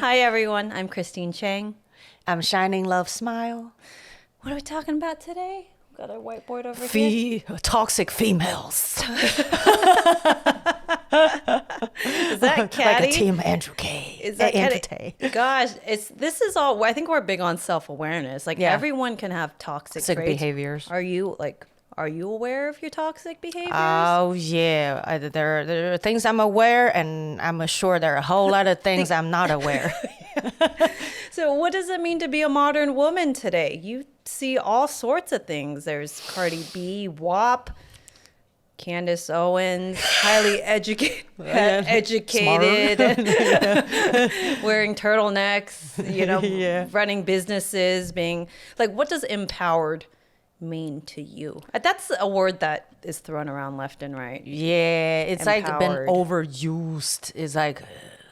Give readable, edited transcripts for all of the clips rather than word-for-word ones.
Hi, everyone. I'm Christine Chang. I'm Shining Love Smile. What are we talking about today? Got our whiteboard over here. Toxic females. Is that catty? Like a team Andrew K. Is that Andrew catty? Tate. Gosh, this is all. I think we're big on self-awareness. Like Yeah. everyone can have toxic traits. behaviors. Are you aware of your toxic behaviors? Oh yeah, there are things I'm aware, and I'm sure there are a whole lot of things I'm not aware. So what does it mean to be a modern woman today? You see all sorts of things. There's Cardi B, WAP, Candace Owens, highly educated, wearing turtlenecks, running businesses, being like, what does empowered mean to you? That's a word that is thrown around left and right. Yeah, it's like been Empowered. overused. It's like,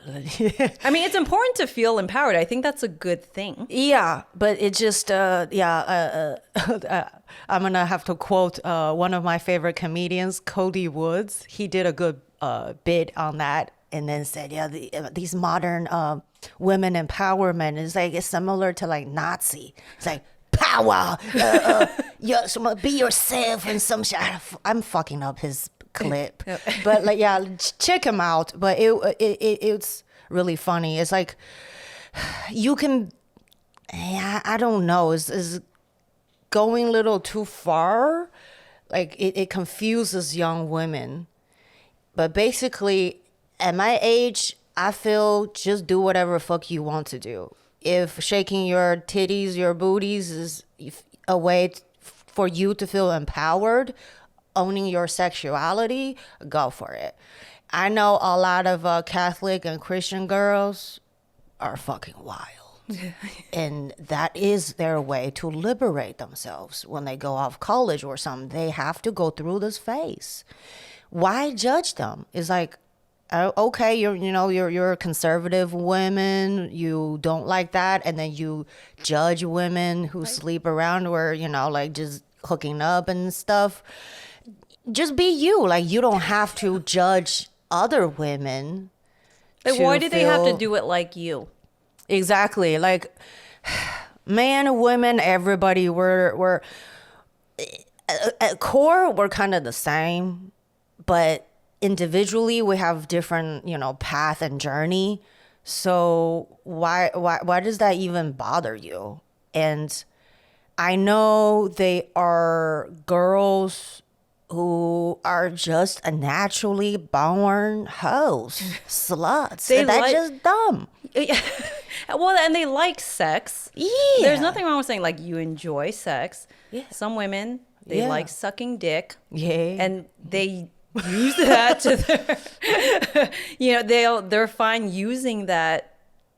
I mean, it's important to feel empowered. I think that's a good thing. yeah, but it just, I'm gonna have to quote one of my favorite comedians, Cody Woods. He did a good bit on that, and then said, these modern women empowerment is like it's similar to like Nazi. It's like power, be yourself, and some shit. I'm fucking up his clip, but like check him out. But it's really funny. It's like you can, I don't know, is going a little too far. Like it confuses young women. But basically, at my age, I feel just do whatever fuck you want to do. If shaking your titties, your booties is a way for you to feel empowered, owning your sexuality, go for it. I know a lot of Catholic and Christian girls are fucking wild. And that is their way to liberate themselves. When they go off college or something, they have to go through this phase. Why judge them? It's like, okay, you're conservative women, you don't like that, and then you judge women who sleep around or like just hooking up and stuff. Just be you. Like, you don't have to judge other women. Like, why do they have to do it like you? Exactly. Like, man, women, everybody, we're at core, we're kind of the same, but individually we have different path and journey. So why does that even bother you? And I know they are girls who are just a naturally born hoes, sluts. That's just dumb. Well, and they like sex. Yeah. There's nothing wrong with saying like you enjoy sex. Yeah. Some women, they like sucking dick. Yeah. And they use that to their, they're fine using that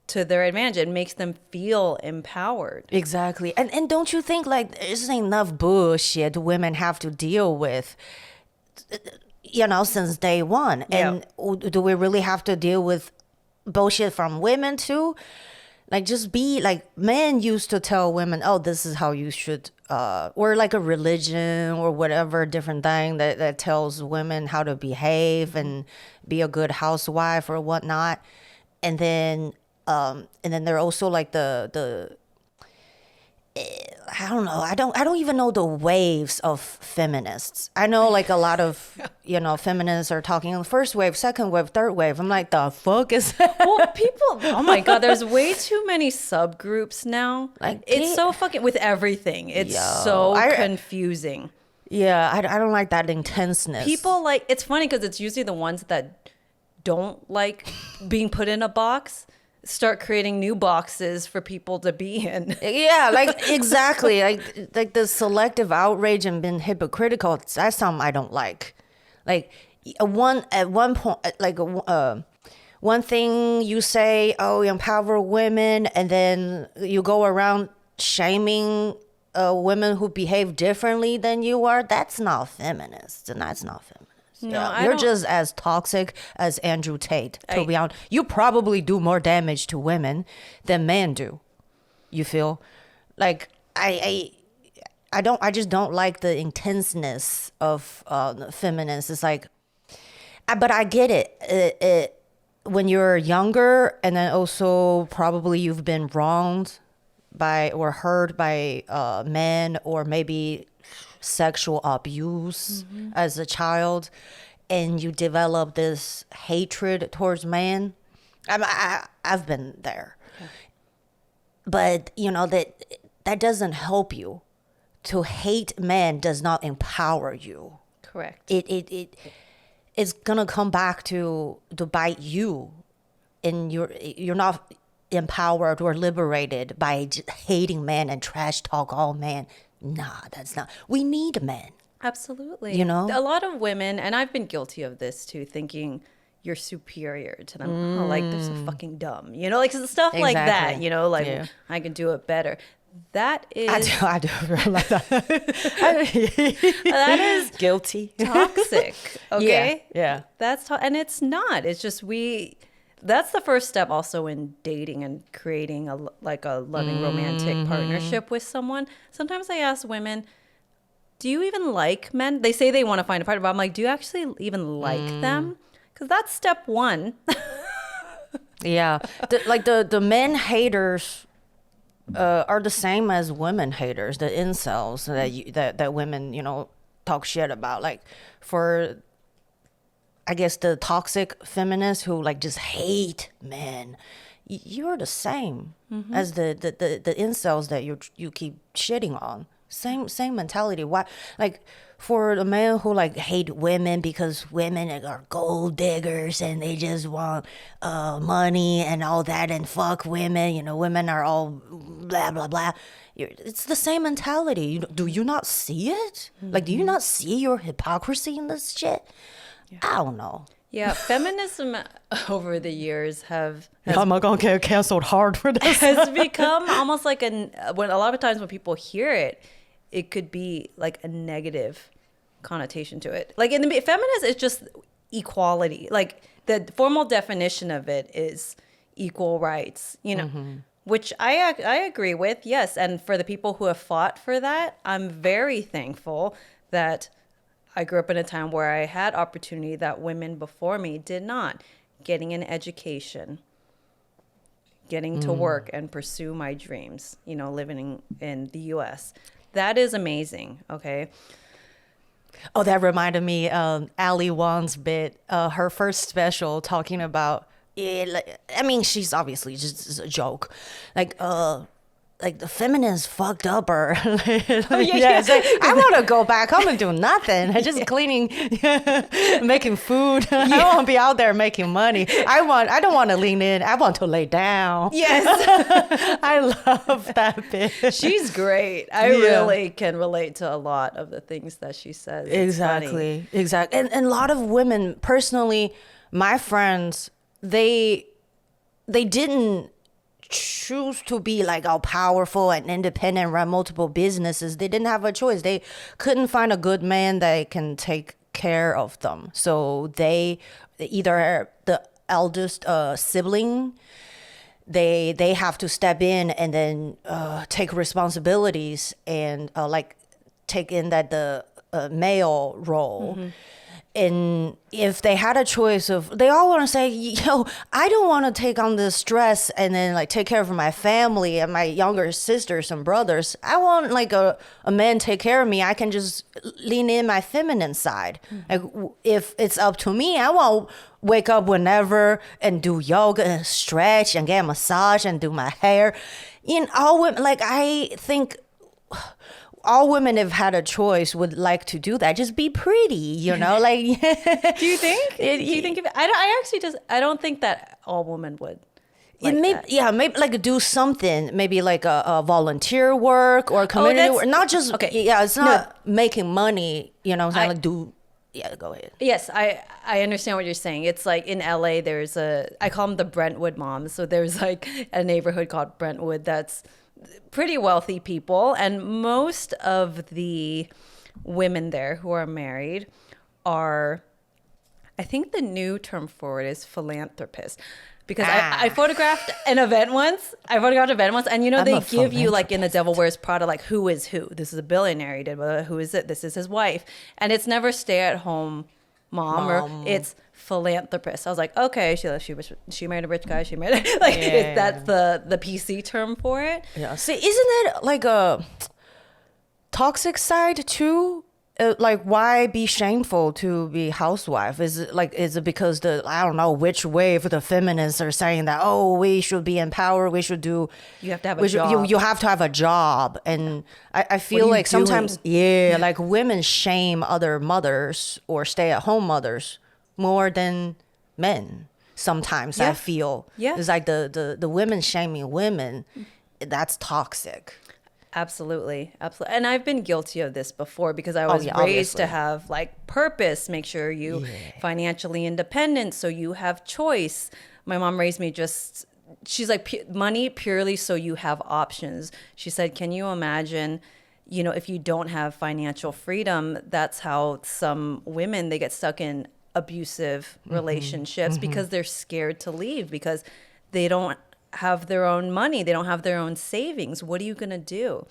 to their advantage. It makes them feel empowered. Exactly. And don't you think like there's enough bullshit women have to deal with, since day one? And do we really have to deal with bullshit from women too? Like, just be like, men used to tell women, oh, this is how you should, or like a religion or whatever different thing that tells women how to behave and be a good housewife or whatnot. And then they're also like the I don't know. I don't even know the waves of feminists. I know like a lot of feminists are talking on the first wave, second wave, third wave. I'm like, the fuck is that? Well, people, oh my God, there's way too many subgroups now. Like, it's so fucking with everything. It's confusing. Yeah, I don't like that intenseness. People like, it's funny because it's usually the ones that don't like being put in a box start creating new boxes for people to be in. Yeah, like exactly. Like the selective outrage and being hypocritical, that's something I don't like. Like one point, like one thing you say, oh, you empower women, and then you go around shaming women who behave differently than you are. That's not feminist, and that's not feminist. No, you're just as toxic as Andrew Tate. To be honest, you probably do more damage to women than men do. You feel like I just don't like the intenseness of feminists. It's like, but I get it. when you're younger, and then also probably you've been wronged by or hurt by men, or maybe sexual abuse as a child, and you develop this hatred towards men. I've been there. But you know that doesn't help you. To hate men does not empower you. Correct. It's gonna come back to bite you, and you're not empowered or liberated by just hating men and trash talk all men. Nah, that's not. We need men. Absolutely. You know? A lot of women, and I've been guilty of this too, thinking you're superior to them. Oh, like, they're so fucking dumb. You know, like stuff like that, Exactly. you know, like, Yeah. I can do it better. That is I do realize that. that is Guilty. toxic. Okay. Yeah. That's and it's not. It's just that's the first step also in dating and creating a loving romantic partnership with someone. Sometimes I ask women, do you even like men? They say they want to find a partner, but I'm like, do you actually even like them? Because that's step one. Yeah. The men haters are the same as women haters, the incels that women, you know, talk shit about. Like, for I guess the toxic feminists who like just hate men, you're the same as the incels that you keep shitting on. Same mentality. Why, like, for the men who like hate women because women are gold diggers and they just want money and all that and fuck women, you know, women are all blah blah blah. It's the same mentality. Do you not see it? Like, do you not see your hypocrisy in this shit? I don't know. Yeah, feminism over the years has I'm not gonna get canceled hard for this. has become almost like when a lot of times when people hear it, it could be like a negative connotation to it. Like, in the feminist, it's just equality. Like, the formal definition of it is equal rights, you know, which I agree with. Yes. And for the people who have fought for that, I'm very thankful that I grew up in a time where I had opportunity that women before me did not. Getting an education, getting to work and pursue my dreams, you know, living in the US. That is amazing. Okay. Oh, that reminded me Ali Wong's bit, her first special, talking about it. Like, I mean, she's obviously just a joke. Like the feminists fucked up her. It's like, I want to go back home and do nothing. I'm just cleaning, making food. I don't want to be out there making money. I don't want to lean in. I want to lay down. Yes. I love that bit. She's great. I really can relate to a lot of the things that she says. It's funny. Exactly. And a lot of women, personally, my friends, they didn't choose to be like all powerful and independent, run multiple businesses. They didn't have a choice. They couldn't find a good man that can take care of them. So they either the eldest sibling, they have to step in and then take responsibilities and like take in the male role. And if they had a choice of, they all want to say, yo, I don't want to take on this stress and then like take care of my family and my younger sisters and brothers. I want like a man take care of me. I can just lean in my feminine side. Like, if it's up to me, I want to wake up whenever and do yoga and stretch and get a massage and do my hair. In all women, like, I think all women have had a choice would like to do that. Just be pretty, you know, like. Do you think? I don't think that all women would. Like maybe like do something, maybe like a volunteer work or community work. Not just, it's not making money, you know, go ahead. Yes, I understand what you're saying. It's like in LA, there's I call them the Brentwood moms. So there's like a neighborhood called Brentwood that's pretty wealthy people, and most of the women there who are married are, I think the new term for it is philanthropists, because I photographed an event once. And you know, they give you like in The Devil Wears Prada, like, who is who. This is a billionaire. Who is it? This is his wife. And it's never stay at home mom. Or it's philanthropist. I was like, okay, she married a rich guy. She married like that's the PC term for it. Yeah. See, isn't it like a toxic side too? Like, why be shameful to be housewife? Is it because I don't know which wave the feminists are saying that, oh, we should be empowered, we should do. You have to have a job. You have to have a job, and I feel like sometimes, like women shame other mothers or stay-at-home mothers more than men. Sometimes I feel, it's like the women shaming women. That's toxic. Absolutely. And I've been guilty of this before because I was raised to have like purpose, make sure you financially independent, so you have choice. My mom raised me she's like, money purely so you have options. She said, can you imagine, if you don't have financial freedom, that's how some women, they get stuck in abusive relationships because they're scared to leave because they don't have their own money. They don't have their own savings. What are you going to do?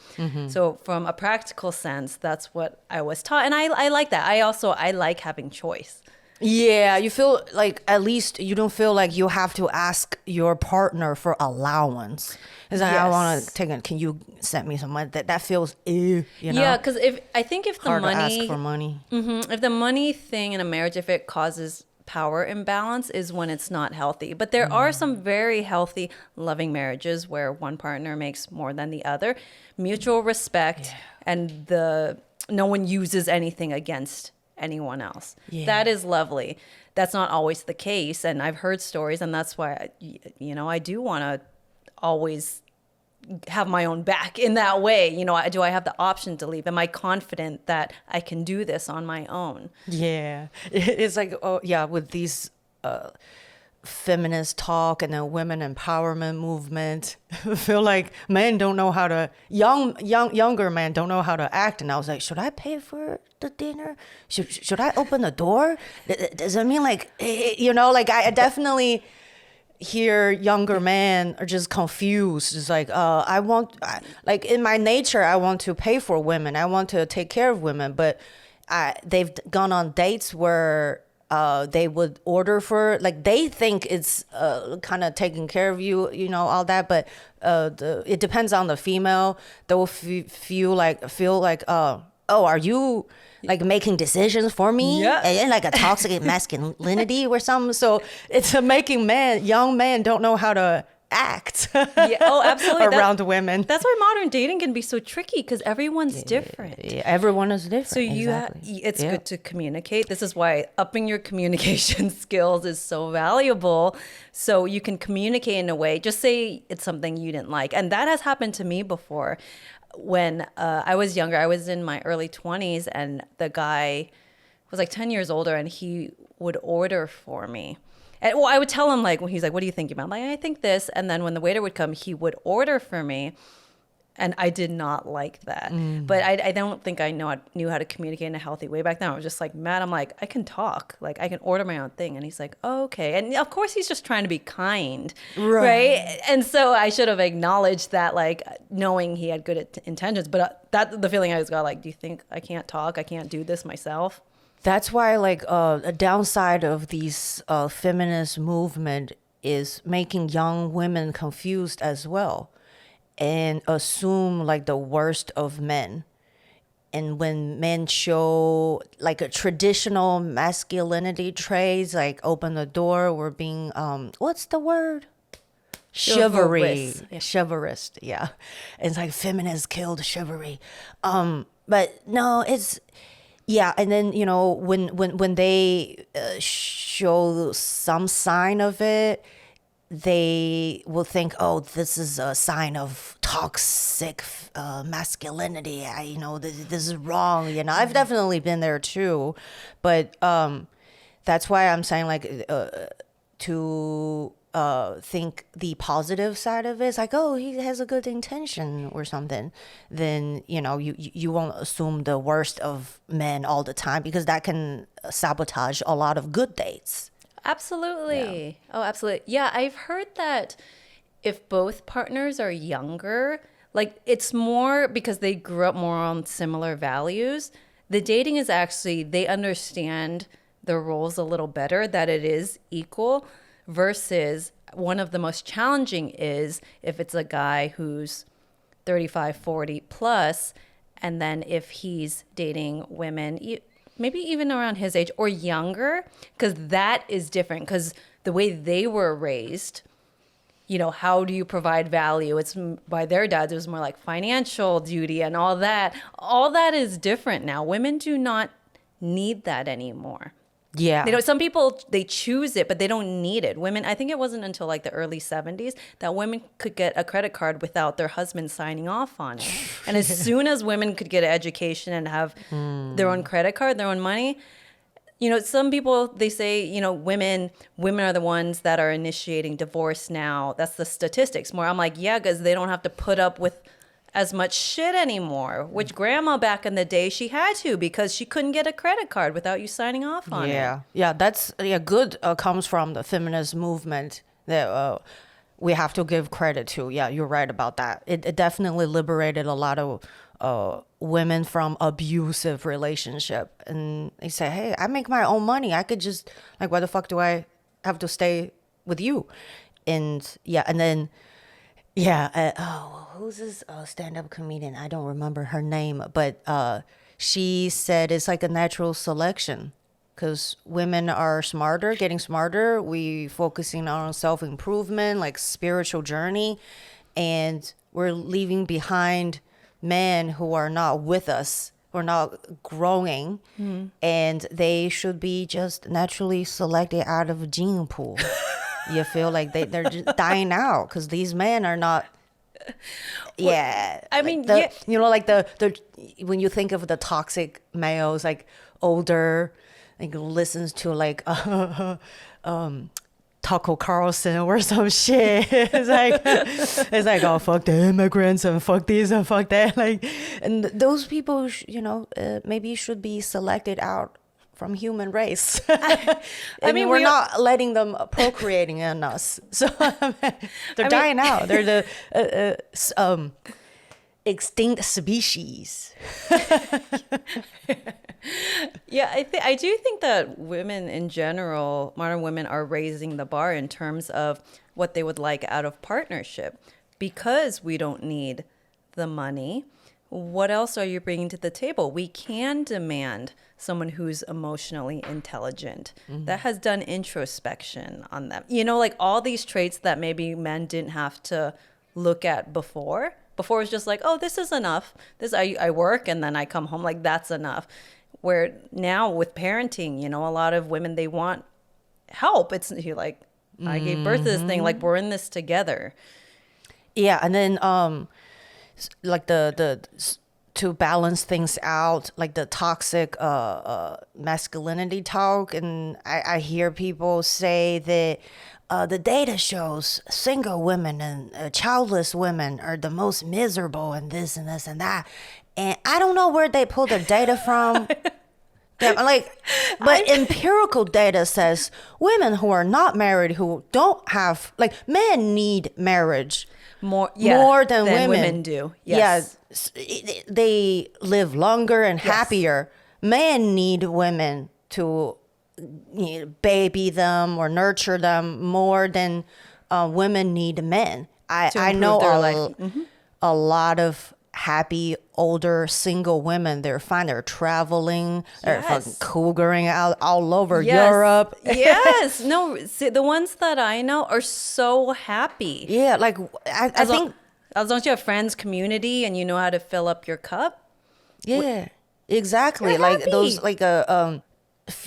So from a practical sense, that's what I was taught. And I like that. I like having choice. Yeah, you feel like at least you don't feel like you have to ask your partner for allowance. It's like, I want to take it. Can you send me some money? That feels, Yeah, because if the hard money, to ask for money. If the money thing in a marriage, if it causes power imbalance, is when it's not healthy. But there are some very healthy, loving marriages where one partner makes more than the other. Mutual respect and no one uses anything against anyone else. That is lovely. That's not always the case, and I've heard stories, and that's why I do want to always have my own back in that way. Do I have the option to leave? Am I confident that I can do this on my own? Yeah. It's like, with these feminist talk and the women empowerment movement, I feel like men don't know how to, younger men don't know how to act. And I was like, should I pay for the dinner? Should I open the door? Does it mean like, I definitely hear younger men are just confused. It's like, like in my nature, I want to pay for women. I want to take care of women, but they've gone on dates where they would order for, like, they think it's kind of taking care of you, all that, but it depends on the female. They will feel like, oh, are you like making decisions for me? And like a toxic masculinity or something. So it's making young men don't know how to act absolutely. around women. That's why modern dating can be so tricky because everyone's different. Everyone is different. So it's good to communicate. This is why upping your communication skills is so valuable. So you can communicate in a way, just say it's something you didn't like. And that has happened to me before. When I was younger, I was in my early 20s, and the guy was like 10 years older, and he would order for me. And I would tell him, like, when he's like, what do you think about? I'm like, I think this. And then when the waiter would come, he would order for me. And I did not like that. But I don't think I knew how to communicate in a healthy way back then. I was just like mad. I'm like, I can talk. Like, I can order my own thing. And he's like, oh, okay. And of course, he's just trying to be kind. Right? And so I should have acknowledged that, like, knowing he had good intentions. But the feeling I was got, like, do you think I can't talk? I can't do this myself? That's why, like, a downside of these feminist movement is making young women confused as well, and assume like the worst of men. And when men show like a traditional masculinity traits, like open the door or being what's the word? Chivalrous. Chivalrous. Yeah. It's like feminists killed chivalry. But no, it's and then when they show some sign of it, they will think, oh, this is a sign of toxic masculinity. This is wrong. I've definitely been there too, but that's why I'm saying, like, to think the positive side of it. It's like, oh, he has a good intention or something. Then you won't assume the worst of men all the time, because that can sabotage a lot of good dates. Absolutely. Yeah. Oh, absolutely. Yeah, I've heard that if both partners are younger, like, it's more because they grew up more on similar values. The dating is actually, they understand the roles a little better, that it is equal, versus one of the most challenging is if it's a guy who's 35, 40 plus, and then if he's dating women, maybe even around his age or younger, because that is different, because the way they were raised, you know, how do you provide value? It's by their dads, it was more like financial duty and all that. All that is different now. Women do not need that anymore. Yeah. You know, some people, they choose it, but they don't need it. Women, I think it wasn't until like the early 70s that women could get a credit card without their husband signing off on it. And as soon as women could get an education and have their own credit card, their own money, you know, some people, they say, you know, women are the ones that are initiating divorce now. That's the statistics more. I'm like, yeah, because they don't have to put up with as much shit anymore, which grandma back in the day, she had to, because she couldn't get a credit card without you signing off on it. Yeah, that's good comes from the feminist movement that we have to give credit to. Yeah, you're right about that. It definitely liberated a lot of women from abusive relationship. And they say, hey, I make my own money. I could just, like, why the fuck do I have to stay with you? And yeah, and then who's this stand-up comedian? I don't remember her name, but she said it's like a natural selection because women are smarter, getting smarter. We focusing on self-improvement, like spiritual journey, and we're leaving behind men who are not with us, who are not growing, and they should be just naturally selected out of a gene pool. You feel like they're just dying out because these men are not. Yeah, I mean, you know, like the when you think of the toxic males, like older, like listens to like Tucker Carlson or some shit. It's like oh fuck the immigrants and fuck this and fuck that, like, and those people, you know, maybe should be selected out from human race. I mean, we're not letting them procreating in us, so they're dying out. They're the extinct species. Yeah, I do think that women in general, modern women, are raising the bar in terms of what they would like out of partnership, because we don't need the money. What else are you bringing to the table? We can demand someone who's emotionally intelligent, that has done introspection on them. You know, like all these traits that maybe men didn't have to look at before. Before it was just like, oh, this is enough. This I work and then I come home, like that's enough. Where now with parenting, you know, a lot of women, they want help. It's like, I gave birth to this thing, like we're in this together. Yeah, and then like the to balance things out, like the toxic masculinity talk, and I hear people say that the data shows single women and childless women are the most miserable and this and this and that, and I don't know where they pull the data from. But empirical data says women who are not married, who don't have, like, men need marriage more than women do. Yes. Yeah, they live longer and happier. Men need women to baby them or nurture them more than women need men. I know a lot of happy older single women. They're fine. They're traveling. They're fucking cougaring out all over Europe. Yes. No, see, the ones that I know are so happy. Yeah, like I think as long as you have friends, community, and you know how to fill up your cup. Yeah, exactly. Like those, like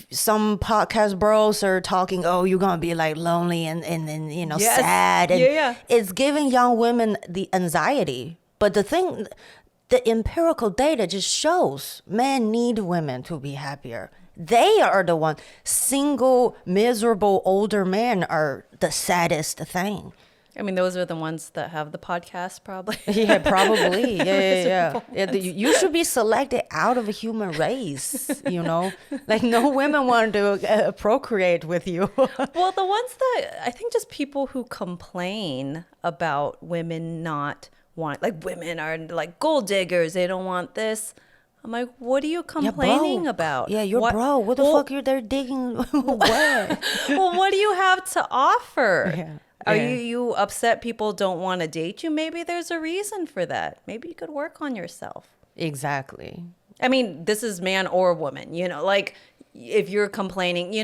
some podcast bros are talking, oh, you're gonna be like lonely and you know, sad, and it's giving young women the anxiety. But the empirical data just shows men need women to be happier. They are the one. Single, miserable older men are the saddest thing. I mean, those are the ones that have the podcast, probably. Yeah, probably. Yeah. You should be selected out of a human race, you know? Like, no women want to procreate with you. Well, the ones that, I think just people who complain about women not want, like, women are like gold diggers, they don't want this. I'm like, what are you Yeah, complaining bro. about? Yeah, you're bro. What the fuck you're there digging? What? Well, what do you have to offer? Yeah. Are Yeah. you upset people don't want to date you? Maybe there's a reason for that. Maybe you could work on yourself. Exactly. I mean, this is man or woman, like if you're complaining,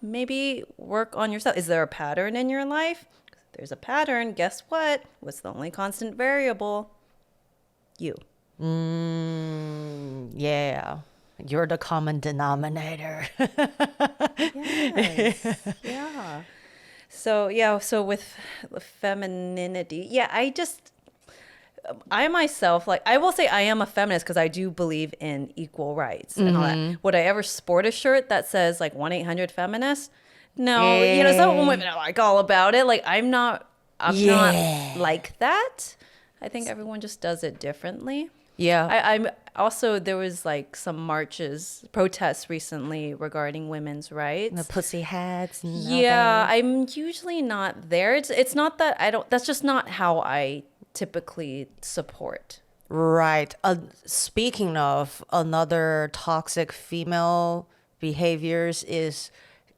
maybe work on yourself. Is there a pattern in your life? If there's a pattern, guess what? What's the only constant variable? You. Yeah. You're the common denominator. Yes. Yeah. So with femininity, I myself, like, I will say I am a feminist because I do believe in equal rights and all that. Would I ever sport a shirt that says like 1-800-feminist? No, some women are like all about it. Like, I'm not like that. I think everyone just does it differently. Yeah. I'm also, there was like some protests recently regarding women's rights. The pussy hats. And all Yeah, that. I'm usually not there. It's not that I don't, that's just not how I typically support. Right. Speaking of another toxic female behaviors is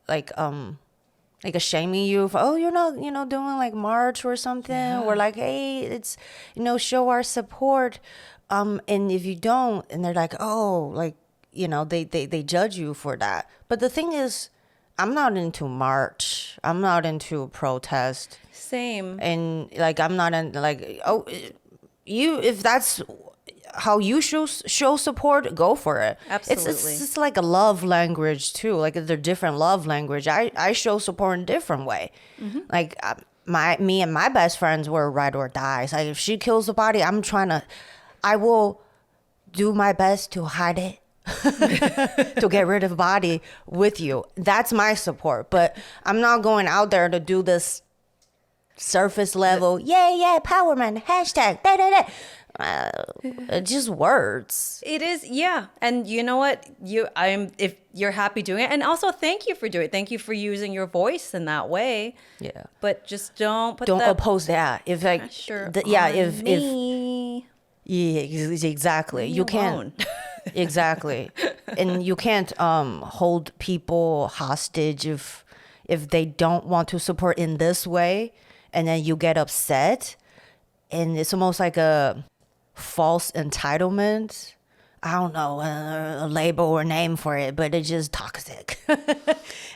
like a shaming you for, oh, you're not doing like march or something. We're like, hey, it's show our support. And if you don't, and they're like, oh, like they judge you for that. But the thing is, I'm not into march. I'm not into protest. Same. And like I'm not in like, oh, you, if that's how you show support, go for it. Absolutely. It's like a love language too. Like they're different love language. I show support in a different way. Like me and my best friends were ride or dies. Like if she kills the body, I will do my best to hide it. To get rid of the body with you. That's my support. But I'm not going out there to do this surface level, yeah, empowerment, hashtag, da, da, da. Just words. It is, yeah. And you know what? If you're happy doing it, and also thank you for doing it. Thank you for using your voice in that way. Yeah. But just don't oppose that. If like pressure if me. yeah, exactly. Leave me You can't alone. exactly. And you can't hold people hostage if they don't want to support in this way, and then you get upset, and it's almost like a false entitlement. I don't know a label or name for it, but it's just toxic.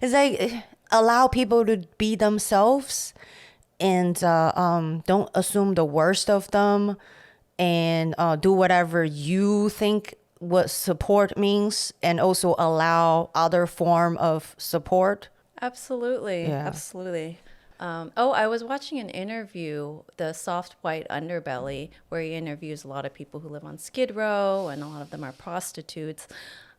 It's like allow people to be themselves, and don't assume the worst of them, and do whatever you think what support means, and also allow other form of support. Absolutely. Yeah. Absolutely. I was watching an interview, The Soft White Underbelly, where he interviews a lot of people who live on Skid Row, and a lot of them are prostitutes.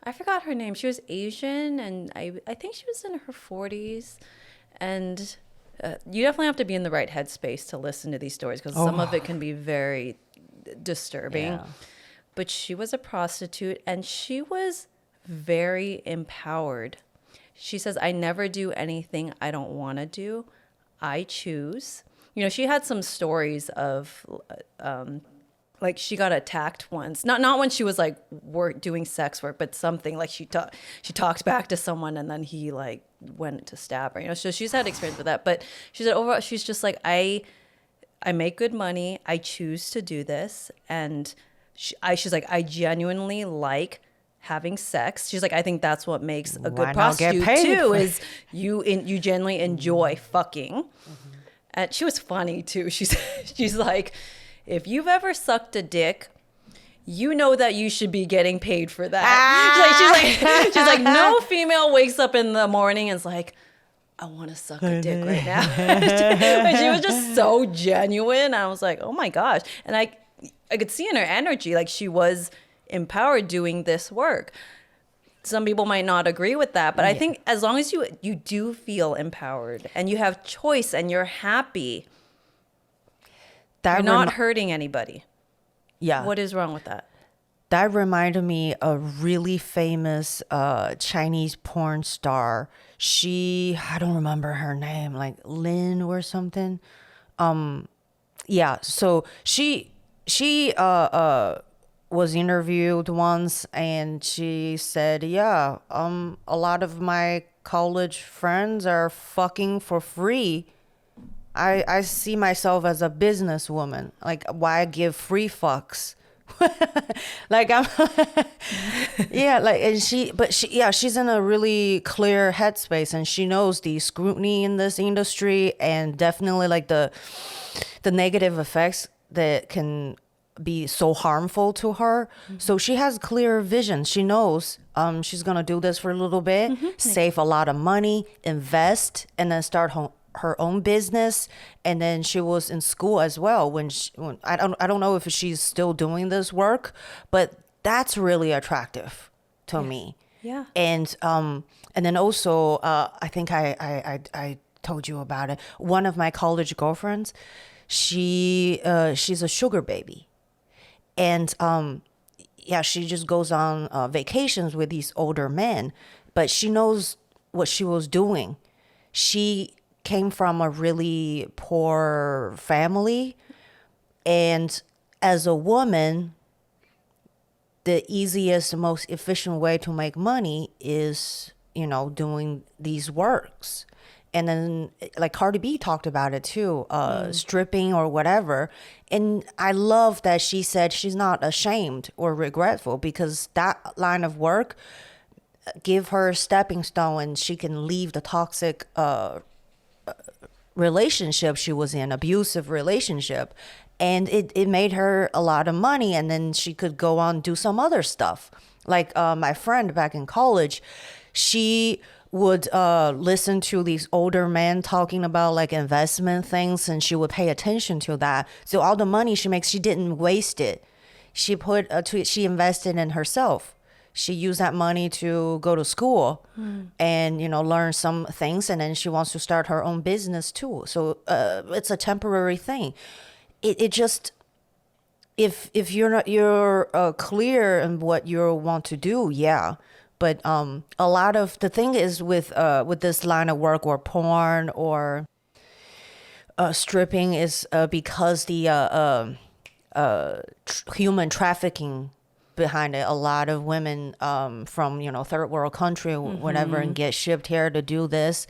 I forgot her name. She was Asian, and I think she was in her 40s. And you definitely have to be in the right headspace to listen to these stories, because some of it can be very disturbing. Yeah. But she was a prostitute, and she was very empowered. She says, I never do anything I don't want to do. I choose. She had some stories of like she got attacked once. Not when she was like doing sex work, but something like she talked back to someone, and then he like went to stab her. So she's had experience with that. But she said overall, she's just like, I make good money. I choose to do this. And she's like, I genuinely like having sex. She's like, I think that's what makes a good prostitute too, is you genuinely enjoy fucking. And she was funny too. She's like, if you've ever sucked a dick, you know that you should be getting paid for that. She's like, no female wakes up in the morning and is like, I want to suck a dick right now. But she was just so genuine. I was like, oh my gosh. And I could see in her energy, like she was empowered doing this work. Some people might not agree with that, but I think as long as you do feel empowered and you have choice and you're happy, you're not hurting anybody. Yeah. What is wrong with that? That reminded me of a really famous Chinese porn star. I don't remember her name, like Lin or something. Yeah, so she was interviewed once, and she said, "Yeah, a lot of my college friends are fucking for free. I see myself as a businesswoman. Like, why give free fucks?" Like I'm yeah, like and she's in a really clear headspace, and she knows the scrutiny in this industry, and definitely like the negative effects that can be so harmful to her. So she has clear vision. She knows she's gonna do this for a little bit, save a lot of money, invest, and then start her own business. And then she was in school as well when I don't know if she's still doing this work, but that's really attractive to me. Yeah. And then also I think I told you about it. One of my college girlfriends, she's a sugar baby. And yeah, she just goes on vacations with these older men, but she knows what she was doing. She came from a really poor family, and as a woman, the easiest, most efficient way to make money is, doing these works. And then like Cardi B talked about it too, stripping or whatever. And I love that she said she's not ashamed or regretful, because that line of work give her a stepping stone, and she can leave the toxic relationship she was in, abusive relationship. And it made her a lot of money, and then she could go on do some other stuff. Like my friend back in college, she would listen to these older men talking about like investment things, and she would pay attention to that. So all the money she makes, she didn't waste it. She invested in herself. She used that money to go to school and, learn some things. And then she wants to start her own business too. So it's a temporary thing. It just, if you're clear in what you want to do, yeah. But a lot of the thing is with this line of work, or porn or stripping, is because the human trafficking behind it. A lot of women from third world country or whatever, and get shipped here to do this.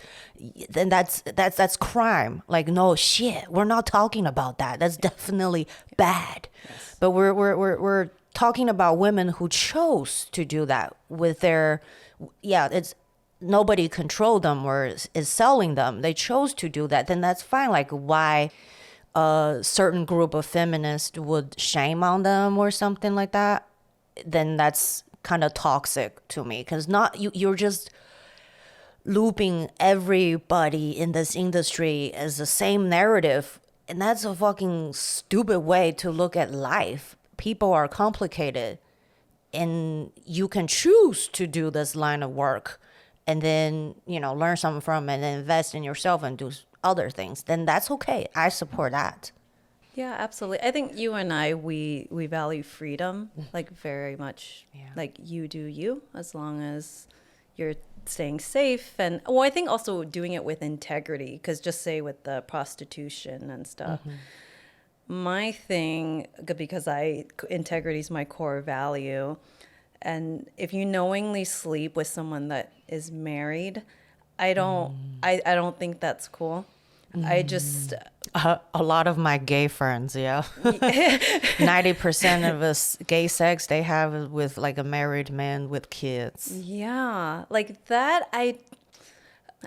Then that's crime. Like, no shit, we're not talking about that. That's definitely bad. Yes. But we're talking about women who chose to do that with their, it's nobody controlled them or is selling them. They chose to do that. Then that's fine. Like, why a certain group of feminists would shame on them or something like that, then that's kind of toxic to me. Because you're just looping everybody in this industry as the same narrative, and that's a fucking stupid way to look at life. People are complicated, and you can choose to do this line of work and then, learn something from it and invest in yourself and do other things. Then that's okay. I support that. Yeah, absolutely. I think you and I, we value freedom, like very much. Yeah. Like, you do you, as long as you're staying safe. And I think also doing it with integrity, because just say with the prostitution and stuff, my thing, because integrity is my core value. And if you knowingly sleep with someone that is married, I don't think that's cool. I just a lot of my gay friends, 90% of us gay sex they have with like a married man with kids. Yeah, like that. I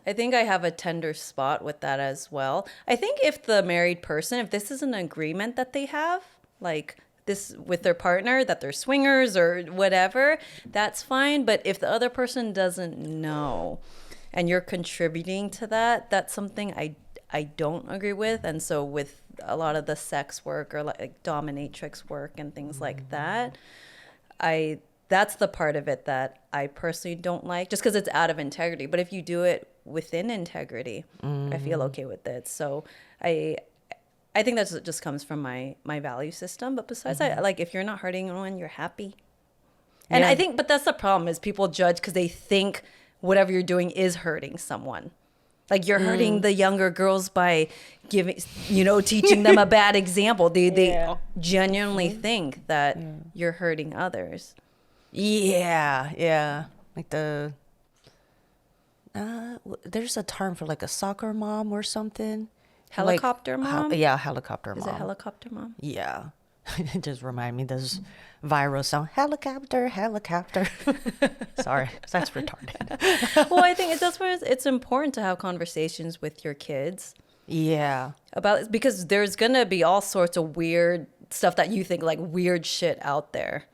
think I have a tender spot with that as well. I think if the married person, if this is an agreement that they have, like this with their partner, that they're swingers or whatever, that's fine. But if the other person doesn't know and you're contributing to that, that's something I don't agree with. And so with a lot of the sex work or like dominatrix work and things like that, that's the part of it that I personally don't like, just because it's out of integrity. But if you do it within integrity, I feel okay with it. So I think that just comes from my value system. But besides that, like, if you're not hurting anyone, you're happy. And I think, but that's the problem, is people judge because they think whatever you're doing is hurting someone. Like you're hurting the younger girls by teaching them a bad example. They genuinely think that you're hurting others. Yeah. Like there's a term for like a soccer mom or something. Helicopter mom? Helicopter mom. Is it helicopter mom? Yeah. It just remind me this viral song, helicopter. Sorry, that's retarded. Well, I think that's why it's important to have conversations with your kids. Yeah. About, because there's going to be all sorts of weird stuff that you think like weird shit out there.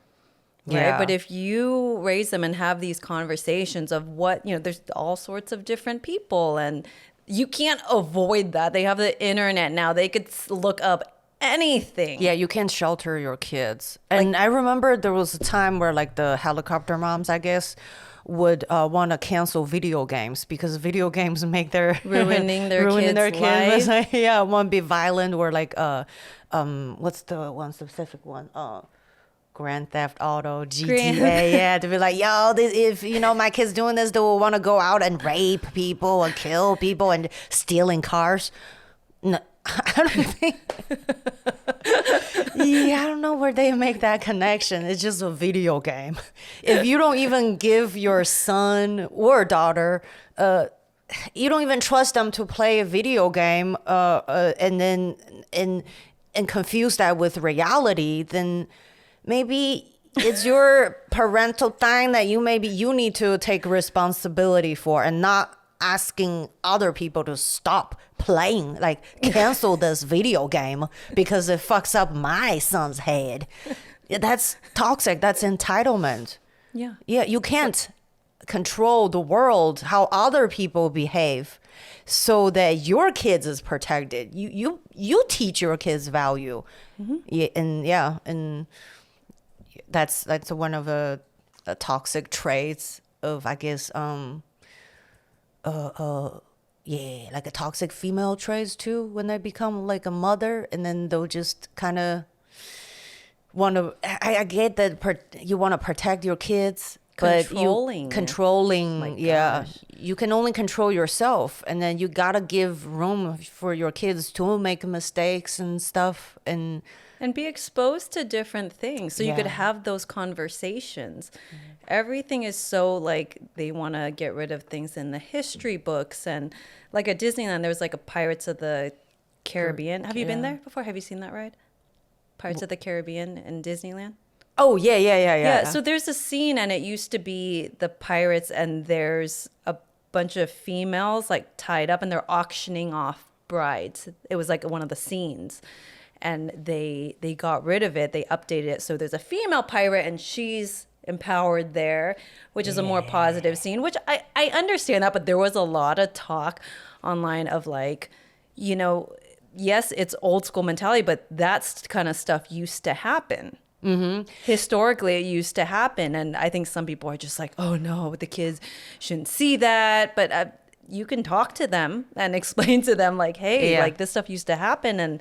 Right. Yeah. But if you raise them and have these conversations of what, there's all sorts of different people and you can't avoid that. They have the internet now. They could look up anything. Yeah, you can't shelter your kids. And I remember there was a time where like the helicopter moms, I guess, would want to cancel video games because video games make their ruining their kids' life. Yeah, one be violent or like what's the one specific one? Grand Theft Auto, GTA. Yeah, to be like, yo, if my kid's doing this, they will want to go out and rape people and kill people and stealing cars. No, I don't think. Yeah, I don't know where they make that connection. It's just a video game. If you don't even give your son or daughter, you don't even trust them to play a video game, and then and confuse that with reality, then maybe it's your parental thing that you need to take responsibility for and not asking other people to stop playing, like cancel this video game because it fucks up my son's head. That's toxic. That's entitlement. Yeah. Yeah, you can't control the world, how other people behave so that your kids is protected. You teach your kids value. Yeah, and that's one of the toxic traits of, I guess, like a toxic female traits too, when they become like a mother and then they'll just kind of want to, I get that you want to protect your kids, but controlling, yeah, you can only control yourself, and then you gotta give room for your kids to make mistakes and stuff and be exposed to different things so you could have those conversations. Everything is so like they want to get rid of things in the history books, and like at Disneyland there was like a Pirates of the Caribbean. Have you been there before? Have you seen that ride? Pirates of the Caribbean in Disneyland? Oh, yeah. So there's a scene, and it used to be the pirates, and there's a bunch of females like tied up, and they're auctioning off brides. It was like one of the scenes, and they got rid of it. They updated it, so there's a female pirate, and she's empowered there, which is a more positive scene. Which I understand that, but there was a lot of talk online of like, yes, it's old school mentality, but that's kind of stuff used to happen. Mm-hmm. Historically, it used to happen, and I think some people are just like, "Oh no, the kids shouldn't see that." But you can talk to them and explain to them, like, "Hey, like this stuff used to happen, and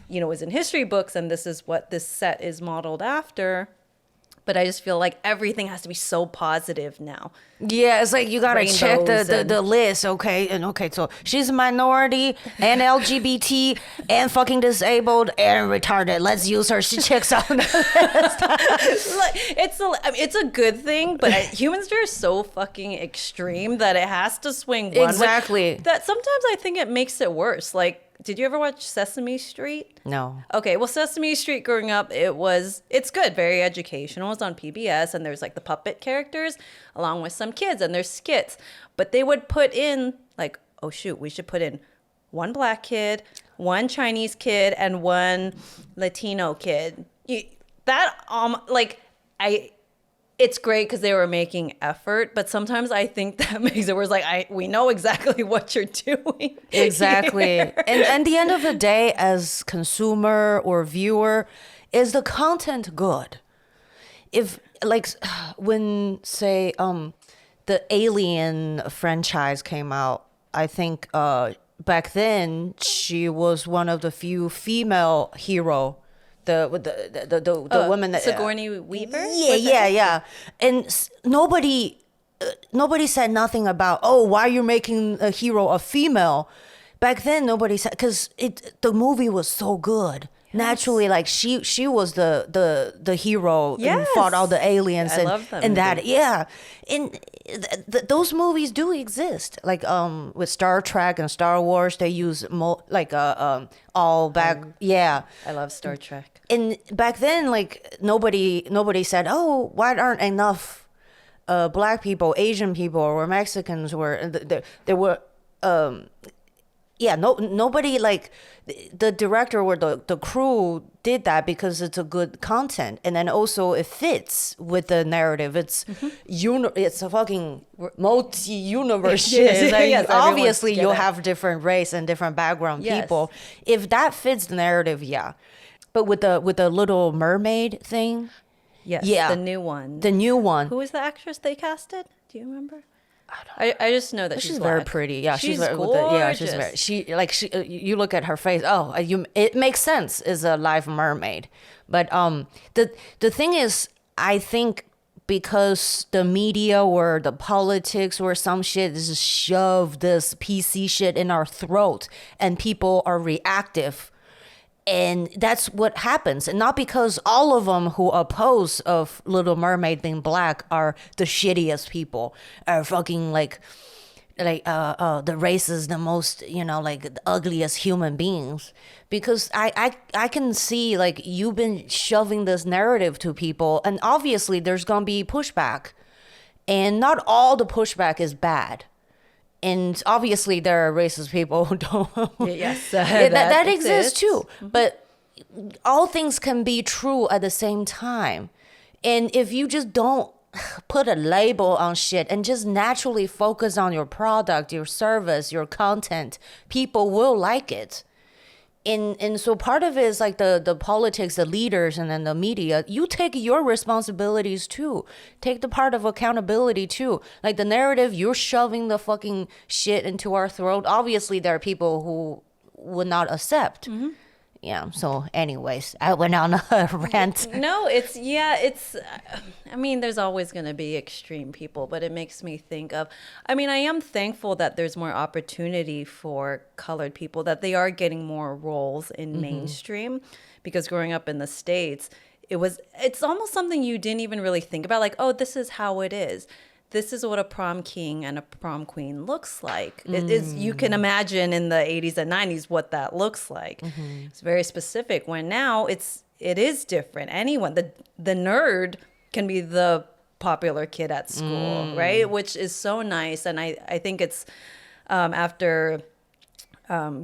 it was in history books, and this is what this set is modeled after." But I just feel like everything has to be so positive now. Yeah, it's like you gotta check the list, okay? And okay, so she's a minority and LGBT and fucking disabled and retarded. Let's use her. She checks out the list. It's a good thing, but humans are so fucking extreme that it has to swing one way. Exactly. That sometimes I think it makes it worse. Like, did you ever watch Sesame Street? No. Okay, well, Sesame Street growing up, it's good, very educational. It's on PBS, and there's like the puppet characters along with some kids, and there's skits. But they would put in like, oh shoot, we should put in one black kid, one Chinese kid, and one Latino kid. It's great because they were making effort, but sometimes I think that makes it worse. Like, we know exactly what you're doing. Exactly. And at the end of the day, as consumer or viewer, is the content good? If, like, when, say, the Alien franchise came out, I think back then she was one of the few female hero. The woman that Sigourney Weaver. Yeah. And nobody nobody said nothing about, oh, why you're making a hero a female. Back then, nobody said, because the movie was so good. Naturally, like she was the hero and fought all the aliens. I love that and movie. that, yeah. And those movies do exist. Like with Star Trek and Star Wars, they use all back. Yeah, I love Star Trek. and back then, like nobody said, oh, why aren't enough black people, Asian people, or Mexicans were there were nobody, like the director or the crew did that because it's a good content, and then also it fits with the narrative. It's it's a fucking multi-universe shit. Yes, It's like, yes, obviously everyone's you'll together. have different race and different background Yes. people. If that fits the narrative, yeah. But with the Little Mermaid thing, Yes, Yeah. the new one. the new one, Who was the actress they casted? Do you remember? I just know that she's very black. pretty. Yeah, she's very, gorgeous. she's very. You look at her face. Oh, it makes sense. Is a live mermaid, but the thing is, I think because the media or the politics or some shit just shove this PC shit in our throat, and people are reactive. And that's what happens. And not because all of them who oppose of Little Mermaid being black are the shittiest people, are fucking the race is the most, like the ugliest human beings. Because I can see, like, you've been shoving this narrative to people, and obviously there's gonna be pushback. And not all the pushback is bad. And obviously there are racist people who don't. Yes, that exists too. But all things can be true at the same time. And if you just don't put a label on shit and just naturally focus on your product, your service, your content, people will like it. And so part of it is like the politics, the leaders, and then the media. You take your responsibilities too. Take the part of accountability too. Like the narrative, you're shoving the fucking shit into our throat. Obviously, there are people who would not accept. Yeah. So, anyways, I went on a rant. No, it's I mean, there's always going to be extreme people, but it makes me think of, I mean, I am thankful that there's more opportunity for colored people, that they are getting more roles in mainstream, because growing up in the States, it's almost something you didn't even really think about, like, oh, this is how it is. This is what a prom king and a prom queen looks like. It is, you can imagine in the 80s and 90s what that looks like. It's very specific, when now it is different. Anyone, the nerd can be the popular kid at school, right? Which is so nice. And I think it's after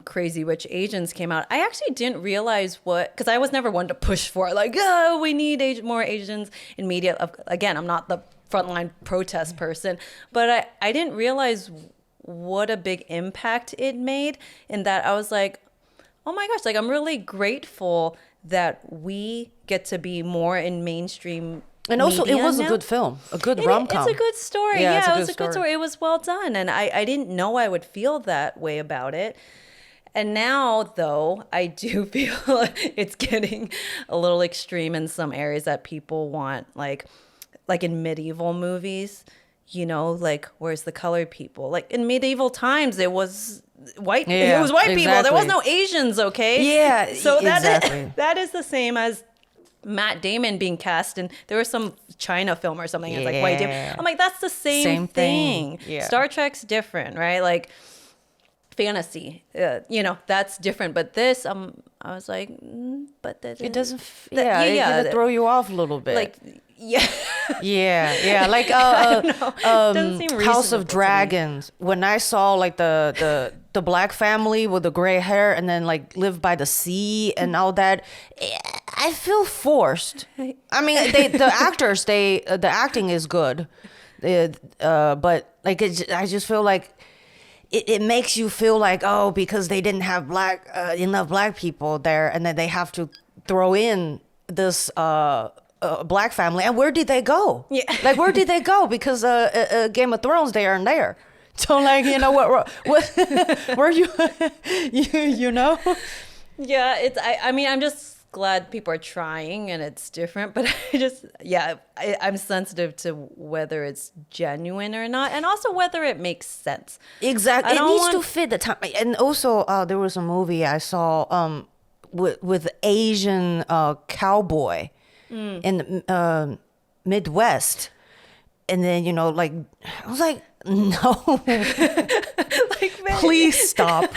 Crazy Rich Asians came out, I actually didn't realize because I was never one to push for it. Like, oh, we need more Asians in media. Again, I'm not the frontline protest person, but I didn't realize what a big impact it made, in that I was like, oh my gosh, like, I'm really grateful that we get to be more in mainstream. And also, it was now. a good film, a good rom-com. It's a good story. Yeah, Yeah, it was a good story. It was well done. And I didn't know I would feel that way about it. And now, though, I do feel it's getting a little extreme in some areas, that people want, like in medieval movies, like, where's the colored people? Like in medieval times, it was white. Yeah, it was white people. There was exactly. no Asians. Okay. Yeah. So exactly. that is the same as Matt Damon being cast, and there was some China film or something. It's like white Damon. I'm like, that's the same thing. Yeah. Star Trek's different, right? Like fantasy, that's different. But this, I was like, but that It doesn't. yeah, It gonna throw you off a little bit. like, yeah. Yeah. Like Doesn't seem House reasonable of to me. Dragons. When I saw like the black family with the gray hair and then like live by the sea and all that, I feel forced. I mean, the actors, the acting is good, but like I just feel like. It makes you feel like, oh, because they didn't have enough black people there, and then they have to throw in this black family. And where did they go? Yeah. Like, where did they go? Because Game of Thrones, they aren't there. So, like, what where you, you know? Yeah, I mean, I'm just glad people are trying and it's different, but I'm sensitive to whether it's genuine or not, and also whether it makes sense. Exactly. It needs to fit the time. And also, there was a movie I saw with Asian cowboy in Midwest. And then, like, I was like, no, Like, please stop.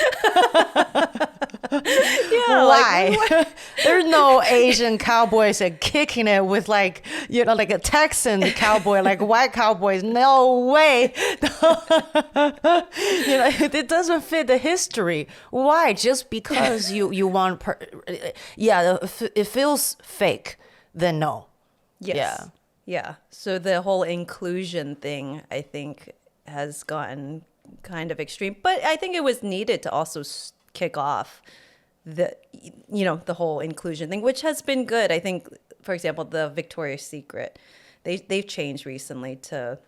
yeah, Why? There's no Asian cowboys that kicking it with like a Texan cowboy, like white cowboys. No way. It doesn't fit the history. Why? Just because you want, it feels fake. Then no. Yes. Yeah. Yeah. So the whole inclusion thing, I think, has gotten kind of extreme, but I think it was needed to also kick off the whole inclusion thing, which has been good. I think, for example, the Victoria's Secret, they've changed recently to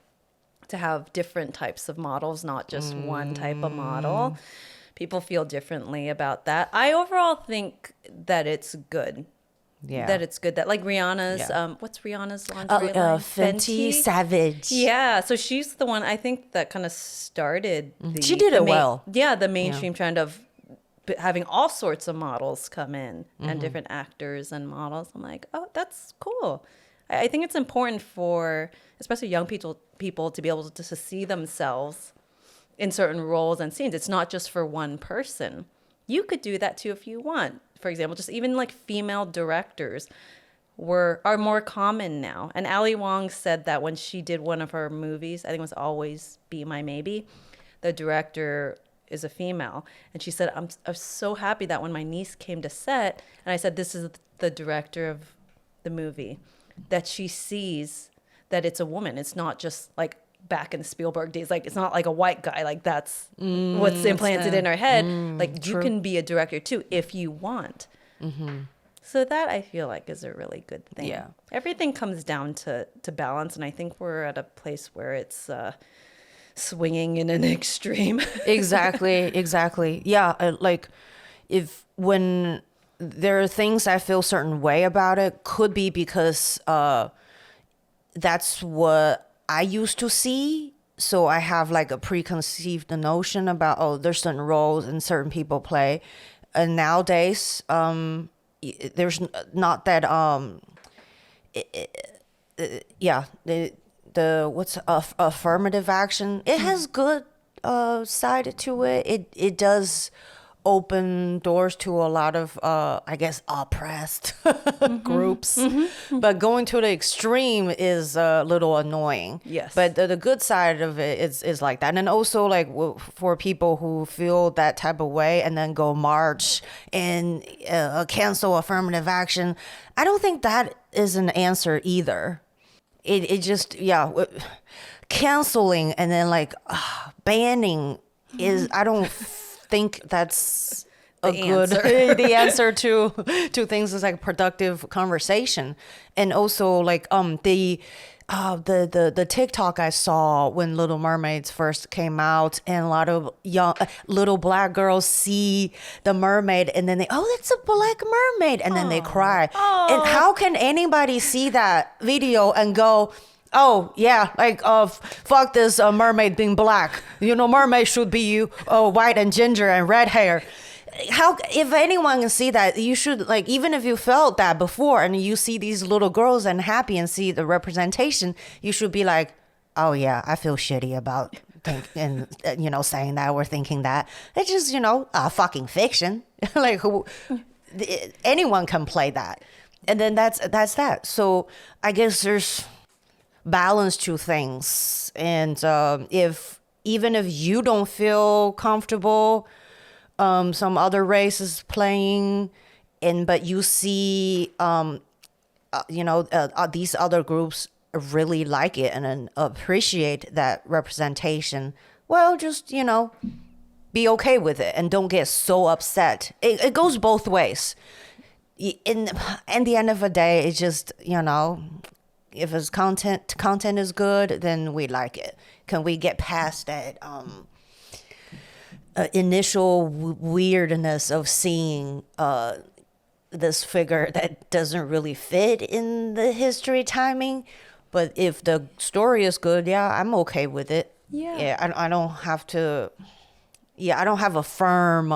have different types of models, not just one type of model. People feel differently about that. I overall think that it's good. Yeah. That it's good that, like, Rihanna's what's Rihanna's lingerie line? Fenty Savage. Yeah, so she's the one I think that kind of started She did it well. Yeah, the mainstream trend of having all sorts of models come in and different actors and models. I'm like, oh, that's cool. I think it's important for especially young people to be able to see themselves in certain roles and scenes. It's not just for one person. You could do that too if you want. For example, just even like female directors are more common now. And Ali Wong said that when she did one of her movies, I think it was Always Be My Maybe, the director is a female. And she said, I'm so happy that when my niece came to set, and I said, this is the director of the movie, that she sees that it's a woman. It's not just like back in the Spielberg days, like it's not like a white guy, like that's what's implanted in her head. Like true. You can be a director too if you want. So that I feel like is a really good thing. Yeah, everything comes down to balance, and I think we're at a place where it's swinging in an extreme. Exactly. Yeah, like when there are things I feel certain way about it, could be because that's what I used to see, so I have like a preconceived notion about, there's certain roles and certain people play, and nowadays there's not that the what's affirmative action, it has good side to it. It does open doors to a lot of I guess oppressed groups, but going to the extreme is a little annoying. Yes, but the good side of it is like that. And also, like, for people who feel that type of way and then go march and cancel affirmative action, I don't think that is an answer either. It just canceling and then like banning is, I don't think that's the answer to things. Is like productive conversation. And also like the TikTok I saw when Little Mermaids first came out, and a lot of young little black girls see the mermaid and then it's a black mermaid, and then they cry. And how can anybody see that video and go, oh yeah, like fuck this mermaid being black. Mermaid should be white and ginger and red hair. How, if anyone can see that, you should, like, even if you felt that before and you see these little girls and happy and see the representation, you should be like, oh yeah, I feel shitty about saying that or thinking that. It's just fucking fiction. Like, anyone can play that, and then that's that. So I guess there's balance to things, and even if you don't feel comfortable, some other race is playing, but you see these other groups really like it and appreciate that representation, well, just be okay with it and don't get so upset. It goes both ways. In the end of the day, it's just, if it's content is good, then we like it. Can we get past that initial weirdness of seeing this figure that doesn't really fit in the history timing. But if the story is good, yeah, I'm okay with it. Yeah. Yeah, I don't have to. Yeah, I don't have a firm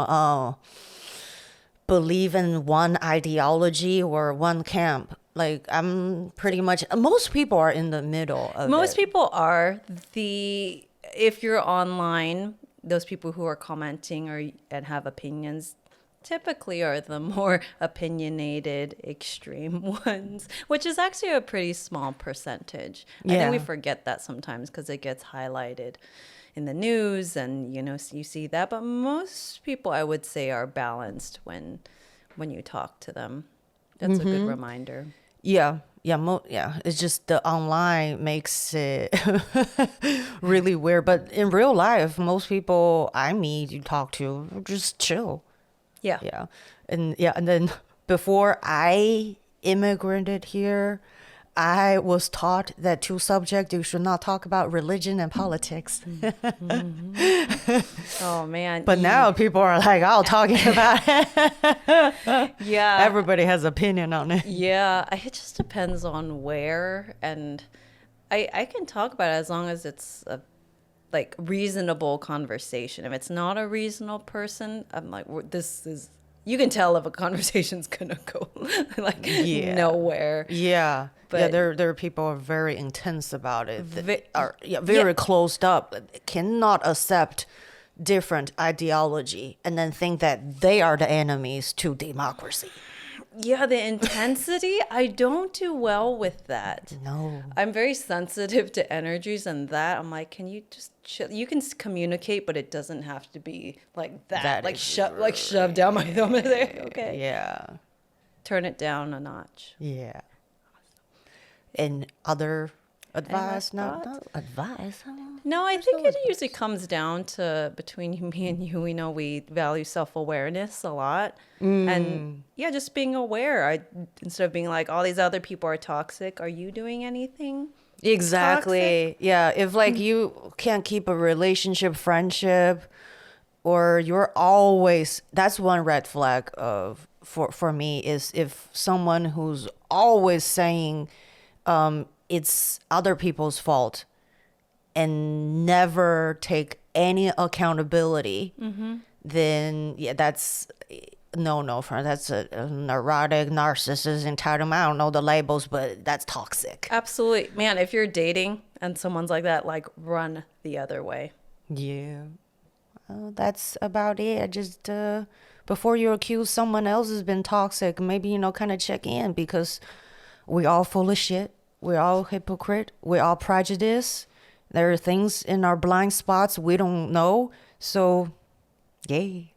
believe in one ideology or one camp. Like I'm pretty much. Most people are in the middle of Most it. people are if you're online, those people who are commenting and have opinions typically are the more opinionated extreme ones, which is actually a pretty small percentage. I think we Yeah. forget that sometimes because it gets highlighted in the news and you see that, but most people I would say are balanced when you talk to them. That's a good reminder. Yeah, yeah, yeah. It's just the online makes it really weird. But in real life, most people I meet, you talk to, just chill. Yeah. Yeah, and then before I immigrated here, I was taught that two subjects you should not talk about religion and politics. Oh man. But now people are like, oh, talking about it. Yeah. Everybody has opinion on it. Yeah, it just depends on where, and I can talk about it as long as it's a like reasonable conversation. If it's not a reasonable person, I'm like, this is. You can tell if a conversation's gonna go like Yeah. nowhere. Yeah. But- yeah, there are people who are very intense about it. That Ve- are very yeah. closed up, cannot accept different ideology and then think that they are the enemies to democracy. Yeah, the intensity, I don't do well with that. No. I'm very sensitive to energies and that. I'm like, can you just chill? You can communicate, but it doesn't have to be like that. That Like is shove down my thumb and say, okay. Yeah. Turn it down a notch. Yeah. And other advice? last No, thoughts? no advice. No, I think it usually comes down to between me and you. We know we value self-awareness a lot, and yeah, just being aware. Instead of being like all these other people are toxic, are you doing anything? Exactly. Yeah. If like you can't keep a relationship, friendship, or you're always, that's one red flag of for me is if someone who's always saying it's other people's fault and never take any accountability, then yeah, that's no friend. That's a neurotic, narcissist, entitlement. I don't know the labels, but that's toxic. Absolutely, man. If you're dating and someone's like that, like run the other way. Yeah. Well, that's about it. I just before you accuse someone else has been toxic, maybe kind of check in because we all full of shit. We're all hypocrite. We're all prejudiced. There are things in our blind spots we don't know. So, yay.